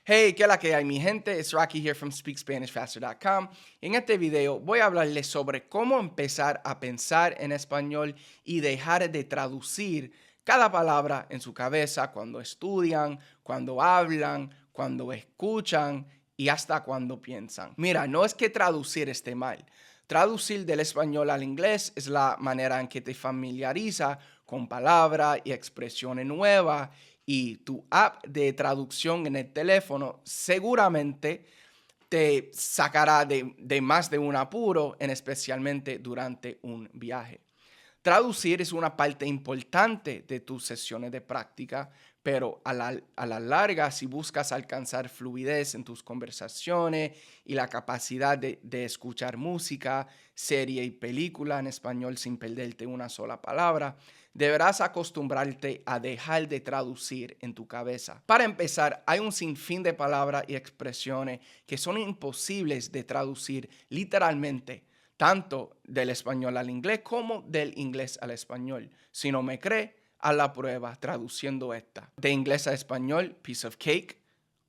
Hey, ¿qué es la que hay, mi gente? Es Rocky here from SpeakSpanishFaster.com. En este video voy a hablarles sobre cómo empezar a pensar en español y dejar de traducir cada palabra en su cabeza cuando estudian, cuando hablan, cuando escuchan y hasta cuando piensan. Mira, no es que traducir esté mal. Traducir del español al inglés es la manera en que te familiariza con palabras y expresiones nuevas y tu app de traducción en el teléfono seguramente te sacará de más de un apuro, en especialmente durante un viaje. Traducir es una parte importante de tus sesiones de práctica, pero a la larga, si buscas alcanzar fluidez en tus conversaciones y la capacidad de escuchar música, serie y película en español sin perderte una sola palabra, deberás acostumbrarte a dejar de traducir en tu cabeza. Para empezar, hay un sinfín de palabras y expresiones que son imposibles de traducir literalmente tanto del español al inglés como del inglés al español. Si no me cree, haz la prueba traduciendo esta. De inglés a español, piece of cake,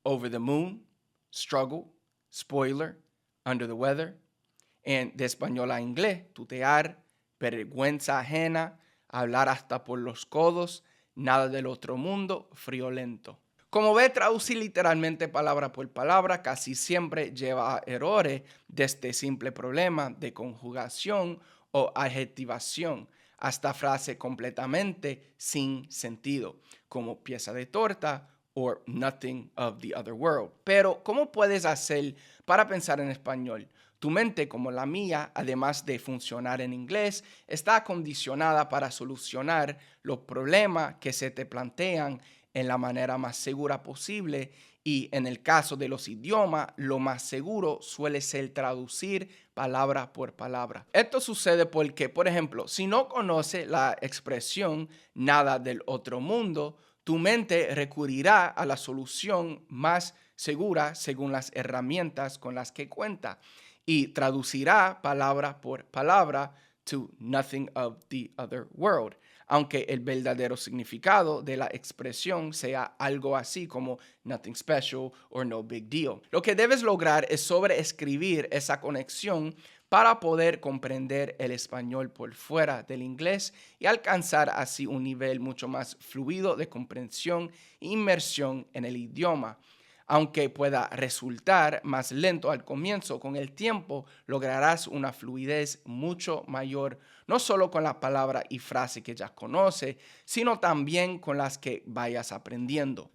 over the moon, struggle, spoiler, under the weather. De español a inglés, tutear, vergüenza ajena, hablar hasta por los codos, nada del otro mundo, friolento. Como ve, traducir literalmente palabra por palabra casi siempre lleva a errores de este simple problema de conjugación o adjetivación hasta frase completamente sin sentido, como pieza de torta o nothing of the other world. Pero, ¿cómo puedes hacer para pensar en español? Tu mente, como la mía, además de funcionar en inglés, está acondicionada para solucionar los problemas que se te plantean en la manera más segura posible y en el caso de los idiomas, lo más seguro suele ser traducir palabra por palabra. Esto sucede porque, por ejemplo, si no conoce la expresión nada del otro mundo, tu mente recurrirá a la solución más segura según las herramientas con las que cuenta y traducirá palabra por palabra to nothing of the other world, aunque el verdadero significado de la expresión sea algo así como nothing special or no big deal. Lo que debes lograr es sobreescribir esa conexión para poder comprender el español por fuera del inglés y alcanzar así un nivel mucho más fluido de comprensión e inmersión en el idioma. Aunque pueda resultar más lento al comienzo, con el tiempo lograrás una fluidez mucho mayor, no solo con las palabras y frases que ya conoces, sino también con las que vayas aprendiendo.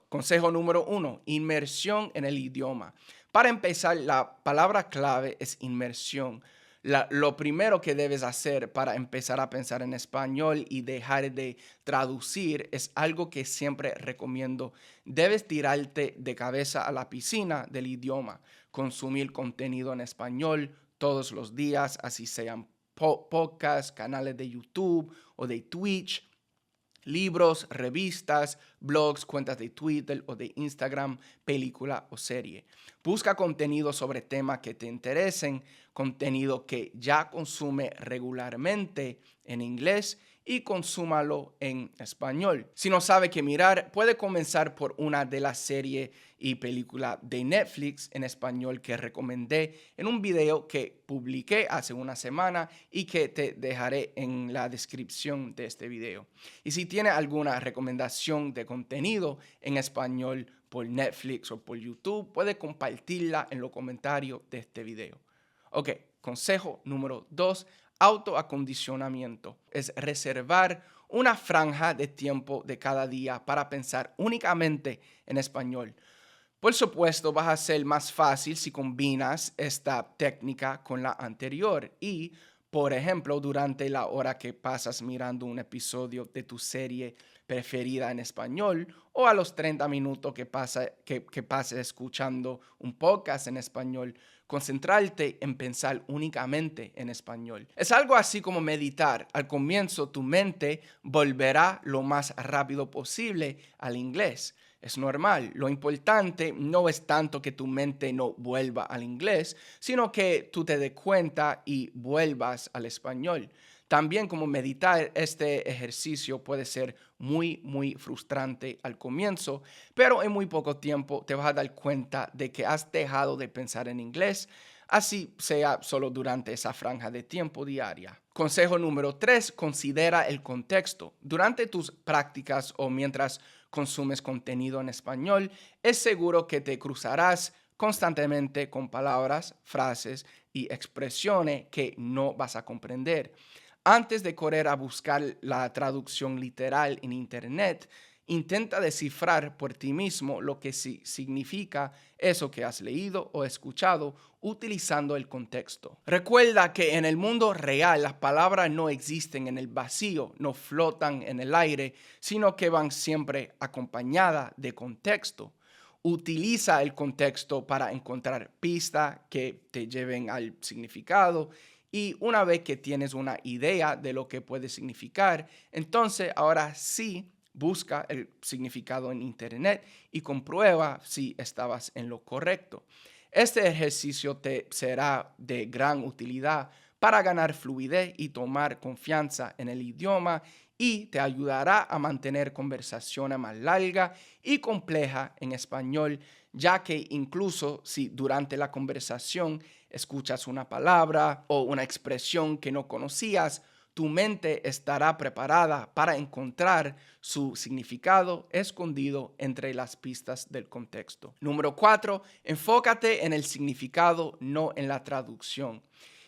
Consejo número 1, inmersión en el idioma. Para empezar, la palabra clave es inmersión. Lo primero que debes hacer para empezar a pensar en español y dejar de traducir es algo que siempre recomiendo. Debes tirarte de cabeza a la piscina del idioma, consumir contenido en español todos los días, así sean podcasts, canales de YouTube o de Twitch, libros, revistas, blogs, cuentas de Twitter o de Instagram, película o serie. Busca contenido sobre temas que te interesen, contenido que ya consume regularmente en inglés y consúmalo en español. Si no sabe qué mirar, puede comenzar por una de las series y películas de Netflix en español que recomendé en un video que publiqué hace una semana y que te dejaré en la descripción de este video. Y si tiene alguna recomendación de contenido en español por Netflix o por YouTube, puede compartirla en los comentarios de este video. Ok, consejo número 2, autoacondicionamiento. Es reservar una franja de tiempo de cada día para pensar únicamente en español. Por supuesto, va a ser más fácil si combinas esta técnica con la anterior y, por ejemplo, durante la hora que pasas mirando un episodio de tu serie preferida en español o a los 30 minutos que pases escuchando un podcast en español, concentrarte en pensar únicamente en español. Es algo así como meditar. Al comienzo tu mente volverá lo más rápido posible al inglés. Es normal. Lo importante no es tanto que tu mente no vuelva al inglés, sino que tú te des cuenta y vuelvas al español. También como meditar, este ejercicio puede ser muy frustrante al comienzo, pero en muy poco tiempo te vas a dar cuenta de que has dejado de pensar en inglés, así sea solo durante esa franja de tiempo diaria. Consejo número 3, considera el contexto. Durante tus prácticas o mientras consumes contenido en español, es seguro que te cruzarás constantemente con palabras, frases y expresiones que no vas a comprender. Antes de correr a buscar la traducción literal en Internet, intenta descifrar por ti mismo lo que significa eso que has leído o escuchado utilizando el contexto. Recuerda que en el mundo real las palabras no existen en el vacío, no flotan en el aire, sino que van siempre acompañadas de contexto. Utiliza el contexto para encontrar pistas que te lleven al significado y una vez que tienes una idea de lo que puede significar, entonces ahora sí busca el significado en Internet y comprueba si estabas en lo correcto. Este ejercicio te será de gran utilidad para ganar fluidez y tomar confianza en el idioma y te ayudará a mantener conversaciones más largas y complejas en español, ya que incluso si durante la conversación escuchas una palabra o una expresión que no conocías, tu mente estará preparada para encontrar su significado escondido entre las pistas del contexto. Número 4, enfócate en el significado, no en la traducción.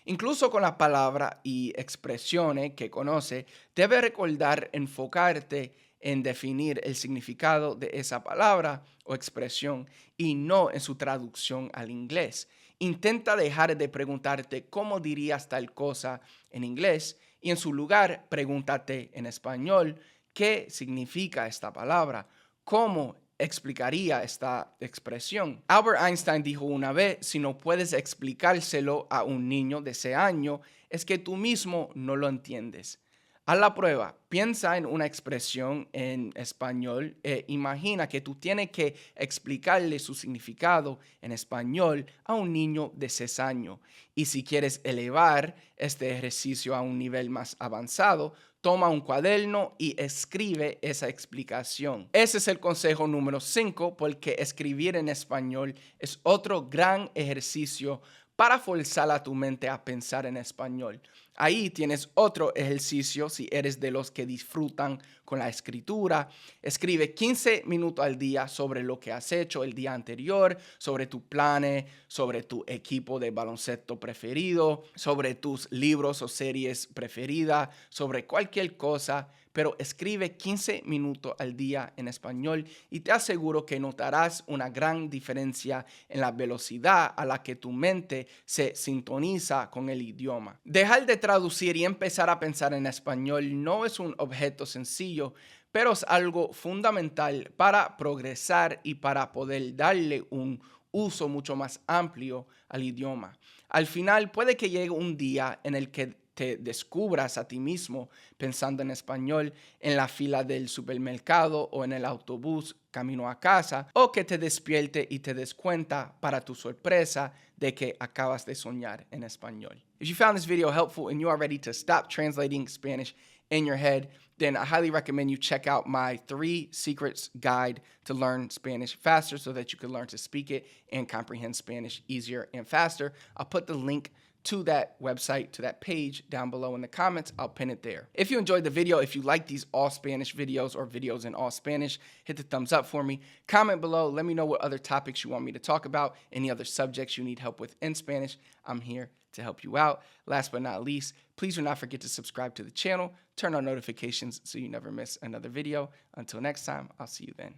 Incluso con las palabras y expresiones que conoce, debe recordar enfocarte en definir el significado de esa palabra o expresión y no en su traducción al inglés. Intenta dejar de preguntarte cómo dirías tal cosa en inglés y en su lugar pregúntate en español qué significa esta palabra, cómo explicaría esta expresión. Albert Einstein dijo una vez, si no puedes explicárselo a un niño de ese año, es que tú mismo no lo entiendes. Haz la prueba, piensa en una expresión en español e imagina que tú tienes que explicarle su significado en español a un niño de 6 años. Y si quieres elevar este ejercicio a un nivel más avanzado, toma un cuaderno y escribe esa explicación. Ese es el consejo número 5, porque escribir en español es otro gran ejercicio para forzar a tu mente a pensar en español. Ahí tienes otro ejercicio si eres de los que disfrutan con la escritura. Escribe 15 minutos al día sobre lo que has hecho el día anterior, sobre tus planes, sobre tu equipo de baloncesto preferido, sobre tus libros o series preferidas, sobre cualquier cosa, pero escribe 15 minutos al día en español y te aseguro que notarás una gran diferencia en la velocidad a la que tu mente se sintoniza con el idioma. Dejar de traducir y empezar a pensar en español no es un objeto sencillo, pero es algo fundamental para progresar y para poder darle un uso mucho más amplio al idioma. Al final puede que llegue un día en el que te descubras a ti mismo pensando en español en la fila del supermercado o en el autobús camino a casa, o que te despierte y te des cuenta para tu sorpresa de que acabas de soñar en español. If you found this video helpful and you are ready to stop translating Spanish in your head, then I highly recommend you check out my 3 secrets guide to learn Spanish faster so that you can learn to speak it and comprehend Spanish easier and faster. I'll put the link to that website, to that page down below in the comments. I'll pin it there. If you enjoyed the video, if you like these all Spanish videos or videos in all Spanish, hit the thumbs up for me. Comment below. Let me know what other topics you want me to talk about, any other subjects you need help with in Spanish. I'm here to help you out. Last but not least, please do not forget to subscribe to the channel, turn on notifications so you never miss another video. Until next time, I'll see you then.